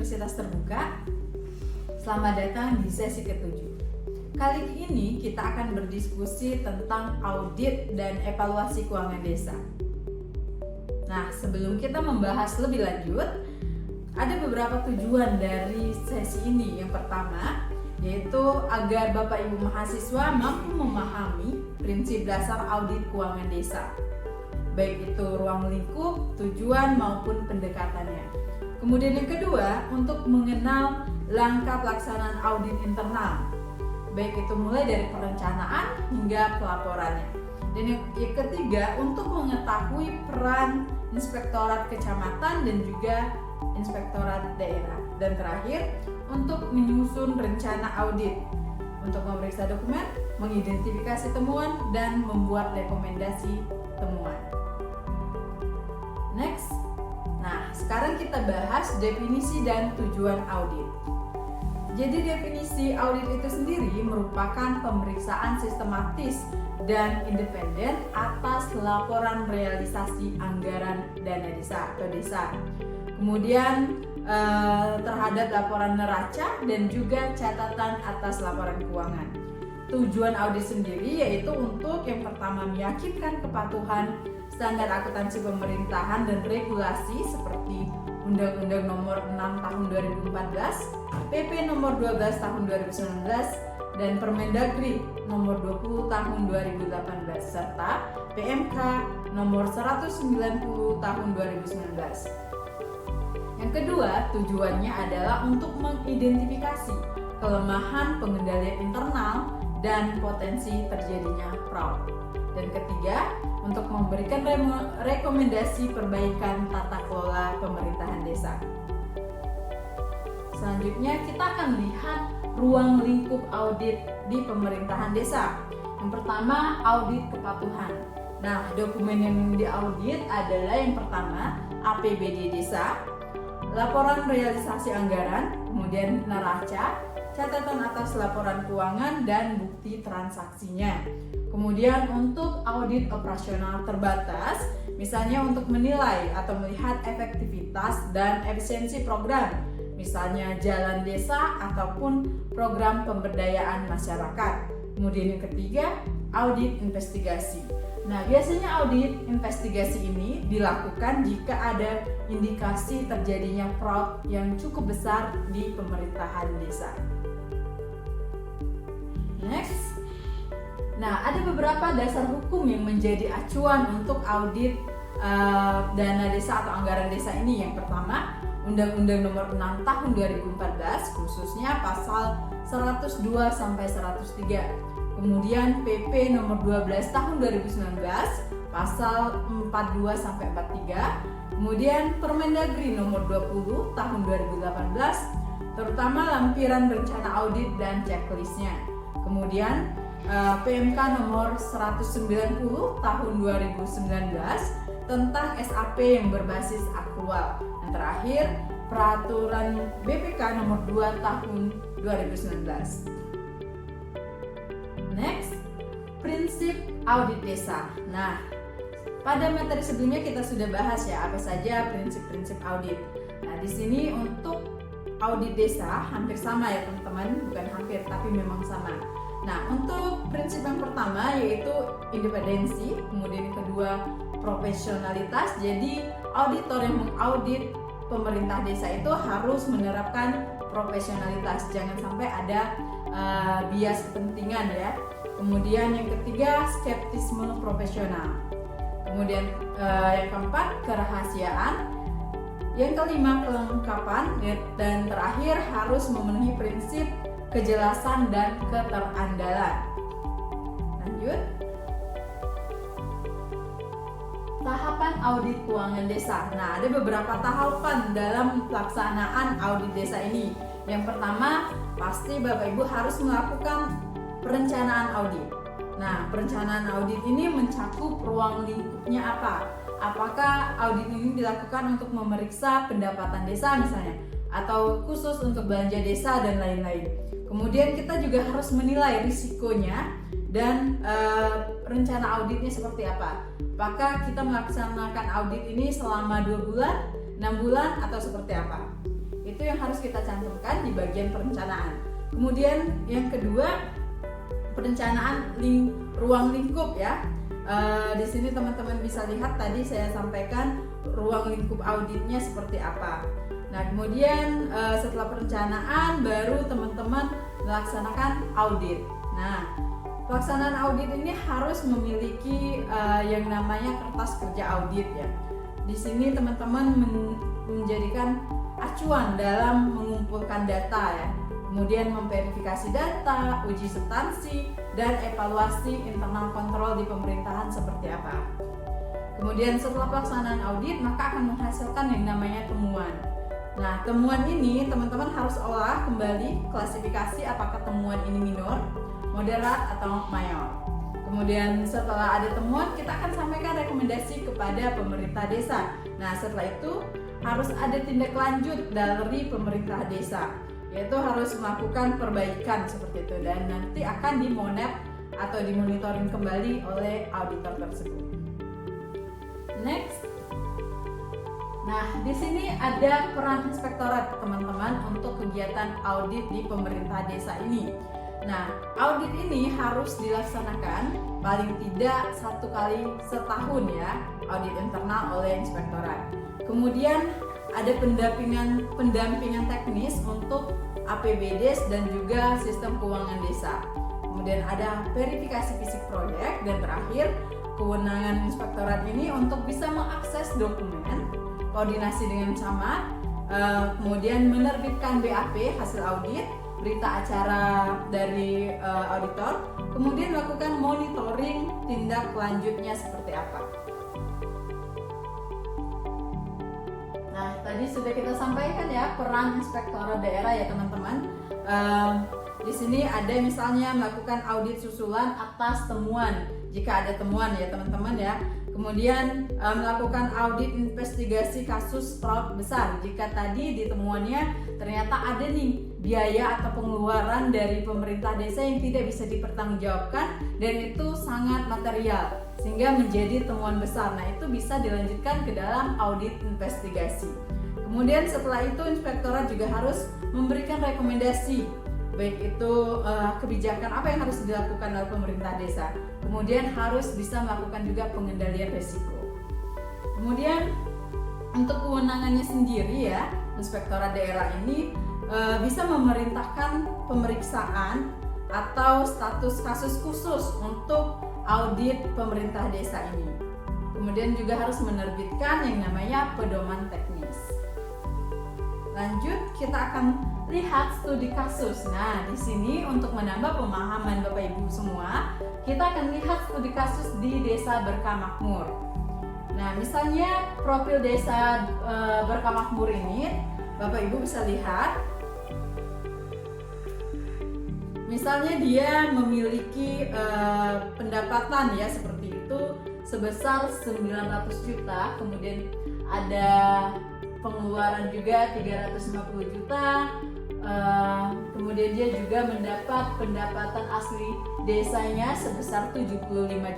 Universitas Terbuka. Selamat datang di sesi ke-7. Kali ini kita akan berdiskusi tentang audit dan evaluasi keuangan desa. Nah, sebelum kita membahas lebih lanjut, ada beberapa tujuan dari sesi ini. Yang pertama, yaitu agar Bapak Ibu mahasiswa mampu memahami prinsip dasar audit keuangan desa, baik itu ruang lingkup, tujuan maupun pendekatannya. Kemudian yang kedua, untuk mengenal langkah pelaksanaan audit internal, baik itu mulai dari perencanaan hingga pelaporannya. Dan yang ketiga, untuk mengetahui peran inspektorat kecamatan dan juga inspektorat daerah. Dan terakhir, untuk menyusun rencana audit, untuk memeriksa dokumen, mengidentifikasi temuan, dan membuat rekomendasi temuan. Next. Nah, sekarang kita bahas definisi dan tujuan audit. Jadi definisi audit itu sendiri merupakan pemeriksaan sistematis dan independen atas laporan realisasi anggaran dana desa atau desa. Kemudian terhadap laporan neraca dan juga catatan atas laporan keuangan. Tujuan audit sendiri yaitu untuk yang pertama meyakinkan kepatuhan standar akuntansi pemerintahan dan regulasi seperti Undang-Undang Nomor 6 Tahun 2014, PP Nomor 12 Tahun 2019, dan Permendagri Nomor 20 Tahun 2018 serta PMK Nomor 190 Tahun 2019. Yang kedua, tujuannya adalah untuk mengidentifikasi kelemahan pengendalian internal dan potensi terjadinya fraud. Dan ketiga, untuk memberikan rekomendasi perbaikan tata kelola pemerintahan desa. Selanjutnya kita akan lihat ruang lingkup audit di pemerintahan desa. Yang pertama, audit kepatuhan. Nah, dokumen yang diaudit adalah yang pertama APBD desa, laporan realisasi anggaran, kemudian neraca, catatan atas laporan keuangan, dan bukti transaksinya. Kemudian untuk audit operasional terbatas, misalnya untuk menilai atau melihat efektivitas dan efisiensi program, misalnya jalan desa ataupun program pemberdayaan masyarakat. Kemudian yang ketiga, audit investigasi. Nah, biasanya audit investigasi ini dilakukan jika ada indikasi terjadinya fraud yang cukup besar di pemerintahan desa. Next. Nah, ada beberapa dasar hukum yang menjadi acuan untuk audit dana desa atau anggaran desa ini. Yang pertama, Undang-Undang Nomor 6 Tahun 2014, khususnya pasal 102 sampai 103. Kemudian PP Nomor 12 Tahun 2019, pasal 42 sampai 43. Kemudian Permendagri Nomor 20 Tahun 2018, terutama lampiran rencana audit dan checklistnya. Kemudian PMK Nomor 190 Tahun 2019 tentang SAP yang berbasis akrual. Yang terakhir, Peraturan BPK Nomor 2 Tahun 2019. Next, prinsip audit desa. Nah, pada materi sebelumnya kita sudah bahas ya apa saja prinsip-prinsip audit. Nah, di sini untuk audit desa hampir sama ya teman-teman, bukan hampir tapi memang sama. Nah, untuk prinsip yang pertama yaitu independensi, kemudian yang kedua profesionalitas. Jadi auditor yang mengaudit pemerintah desa itu harus menerapkan profesionalitas, jangan sampai ada bias kepentingan ya. Kemudian yang ketiga, skeptisme profesional. Kemudian yang keempat, kerahasiaan. Yang kelima, kelengkapan. Dan terakhir, harus memenuhi prinsip kejelasan dan keterandalan. Lanjut. Tahapan audit keuangan desa. Nah, ada beberapa tahapan dalam pelaksanaan audit desa ini. Yang pertama, pasti Bapak Ibu harus melakukan perencanaan audit. Nah, perencanaan audit ini mencakup ruang lingkupnya apa? Apakah audit ini dilakukan untuk memeriksa pendapatan desa misalnya, atau khusus untuk belanja desa dan lain-lain. Kemudian kita juga harus menilai risikonya dan rencana auditnya seperti apa. Apakah kita melaksanakan audit ini selama 2 bulan, 6 bulan, atau seperti apa? Itu yang harus kita cantumkan di bagian perencanaan. Kemudian yang kedua, perencanaan ruang lingkup ya. Di sini teman-teman bisa lihat tadi saya sampaikan ruang lingkup auditnya seperti apa. Nah, kemudian setelah perencanaan baru teman-teman melaksanakan audit. Nah, pelaksanaan audit ini harus memiliki yang namanya kertas kerja audit ya. Di sini teman-teman menjadikan acuan dalam mengumpulkan data ya. Kemudian memverifikasi data, uji substansi, dan evaluasi internal kontrol di pemerintahan seperti apa. Kemudian setelah pelaksanaan audit maka akan menghasilkan yang namanya temuan. Nah, temuan ini teman-teman harus olah kembali, klasifikasi apakah temuan ini minor, moderat, atau mayor. Kemudian setelah ada temuan kita akan sampaikan rekomendasi kepada pemerintah desa. Nah, setelah itu harus ada tindak lanjut dari pemerintah desa, yaitu harus melakukan perbaikan seperti itu dan nanti akan dimonep atau dimonitoring kembali oleh auditor tersebut. Next. Nah, di sini ada peran inspektorat teman-teman untuk kegiatan audit di pemerintah desa ini. Nah, audit ini harus dilaksanakan paling tidak 1 kali setahun ya, audit internal oleh inspektorat. Kemudian ada pendampingan teknis untuk APBDes dan juga sistem keuangan desa. Kemudian ada verifikasi fisik proyek dan terakhir kewenangan inspektorat ini untuk bisa mengakses dokumen, koordinasi dengan camat, kemudian menerbitkan BAP hasil audit, berita acara dari auditor, kemudian melakukan monitoring tindak lanjutnya seperti apa. Nah, tadi sudah kita sampaikan ya peran inspektorat daerah ya teman-teman. Di sini ada misalnya melakukan audit susulan atas temuan jika ada temuan ya teman-teman ya. Kemudian melakukan audit investigasi kasus fraud besar jika tadi di temuannya ternyata ada nih biaya atau pengeluaran dari pemerintah desa yang tidak bisa dipertanggungjawabkan dan itu sangat material sehingga menjadi temuan besar. Nah, itu bisa dilanjutkan ke dalam audit investigasi. Kemudian setelah itu inspektorat juga harus memberikan rekomendasi, baik itu kebijakan apa yang harus dilakukan oleh pemerintah desa. Kemudian harus bisa melakukan juga pengendalian risiko. Kemudian untuk kewenangannya sendiri ya, inspektorat daerah ini bisa memerintahkan pemeriksaan atau status kasus khusus untuk audit pemerintah desa ini. Kemudian juga harus menerbitkan yang namanya pedoman teknis. Lanjut, kita akan lihat studi kasus. Nah, di sini untuk menambah pemahaman Bapak Ibu semua, kita akan lihat studi kasus di Desa Berkamakmur. Nah, misalnya profil Desa Berkamakmur ini, Bapak Ibu bisa lihat. Misalnya dia memiliki pendapatan ya seperti itu sebesar 900 juta, kemudian ada pengeluaran juga 350 juta, kemudian dia juga mendapat pendapatan asli desanya sebesar 75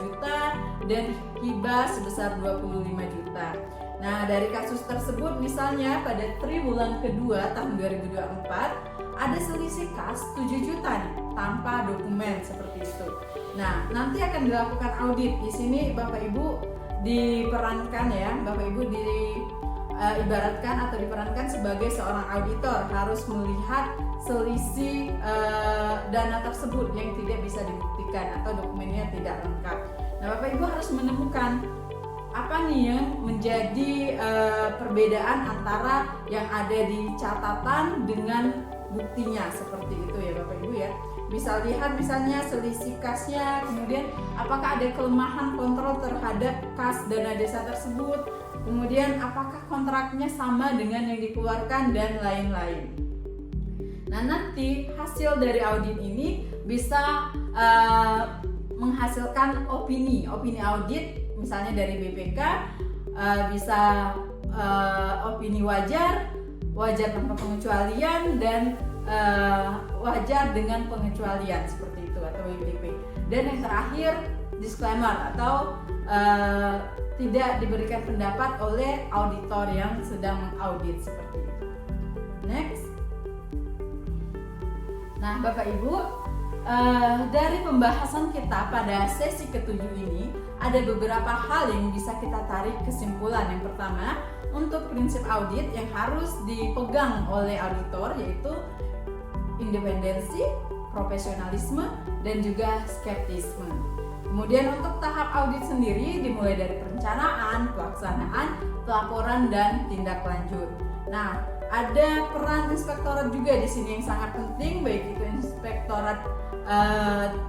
juta dan hibah sebesar 25 juta. Nah, dari kasus tersebut misalnya pada triwulan kedua tahun 2024 ada selisih kas 7 juta nih, tanpa dokumen seperti itu. Nah, nanti akan dilakukan audit. Di sini Bapak Ibu diperankan ya, Bapak Ibu ibaratkan atau diperankan sebagai seorang auditor, harus melihat selisih dana tersebut yang tidak bisa dibuktikan atau dokumennya tidak lengkap. Nah, Bapak Ibu harus menemukan apa nih yang menjadi perbedaan antara yang ada di catatan dengan buktinya seperti itu ya Bapak Ibu ya. Bisa lihat misalnya selisih kasnya, kemudian apakah ada kelemahan kontrol terhadap kas dana desa tersebut, kemudian apakah kontraknya sama dengan yang dikeluarkan dan lain-lain. Nah, nanti hasil dari audit ini bisa menghasilkan opini audit misalnya dari BPK, bisa opini wajar tanpa pengecualian dan wajar dengan pengecualian seperti itu atau WDP. Dan yang terakhir disclaimer atau tidak diberikan pendapat oleh auditor yang sedang mengaudit seperti itu. next. Nah, Bapak Ibu, dari pembahasan kita pada sesi ke-7 ini, ada beberapa hal yang bisa kita tarik kesimpulan. Yang pertama, untuk prinsip audit yang harus dipegang oleh auditor yaitu independensi, profesionalisme, dan juga skeptisme. Kemudian untuk tahap audit sendiri dimulai dari perencanaan, pelaksanaan, pelaporan, dan tindak lanjut. Nah, ada peran inspektorat juga di sini yang sangat penting, baik itu inspektorat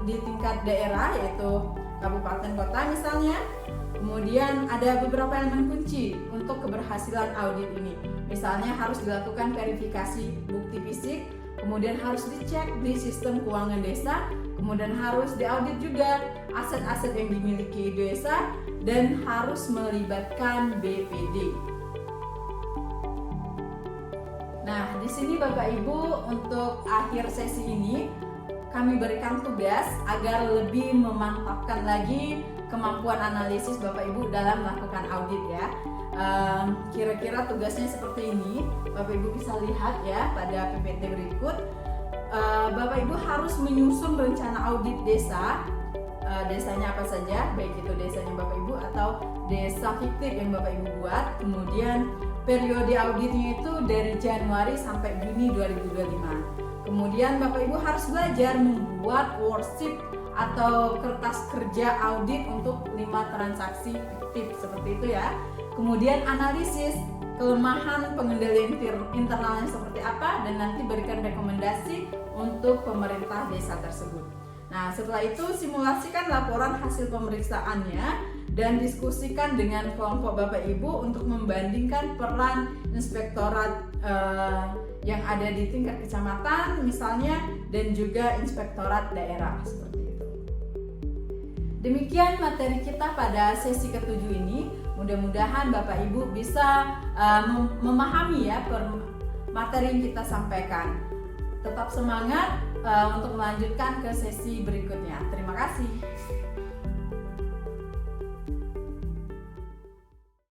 di tingkat daerah yaitu kabupaten kota misalnya. Kemudian ada beberapa elemen kunci untuk keberhasilan audit ini. Misalnya harus dilakukan verifikasi bukti fisik, kemudian harus dicek di sistem keuangan desa, kemudian harus diaudit juga aset-aset yang dimiliki desa, dan harus melibatkan BPD. Nah, di sini Bapak Ibu untuk akhir sesi ini kami berikan tugas agar lebih memantapkan lagi kemampuan analisis Bapak Ibu dalam melakukan audit ya. Kira-kira tugasnya seperti ini, Bapak Ibu bisa lihat ya pada PPT berikut. Bapak Ibu harus menyusun rencana audit desa, desanya apa saja, baik itu desanya Bapak Ibu atau desa fiktif yang Bapak Ibu buat. Kemudian periode auditnya itu dari Januari sampai Juni 2025. Kemudian Bapak Ibu harus belajar membuat worksheet atau kertas kerja audit untuk 5 transaksi fiktif seperti itu ya. Kemudian analisis kelemahan pengendalian internalnya seperti apa, dan nanti berikan rekomendasi untuk pemerintah desa tersebut. Nah, setelah itu simulasikan laporan hasil pemeriksaannya dan diskusikan dengan kelompok Bapak Ibu untuk membandingkan peran inspektorat yang ada di tingkat kecamatan misalnya dan juga inspektorat daerah seperti itu. Demikian materi kita pada sesi ke-7 ini. Mudah-mudahan Bapak Ibu bisa memahami ya materi yang kita sampaikan. Tetap semangat untuk melanjutkan ke sesi berikutnya. Terima kasih.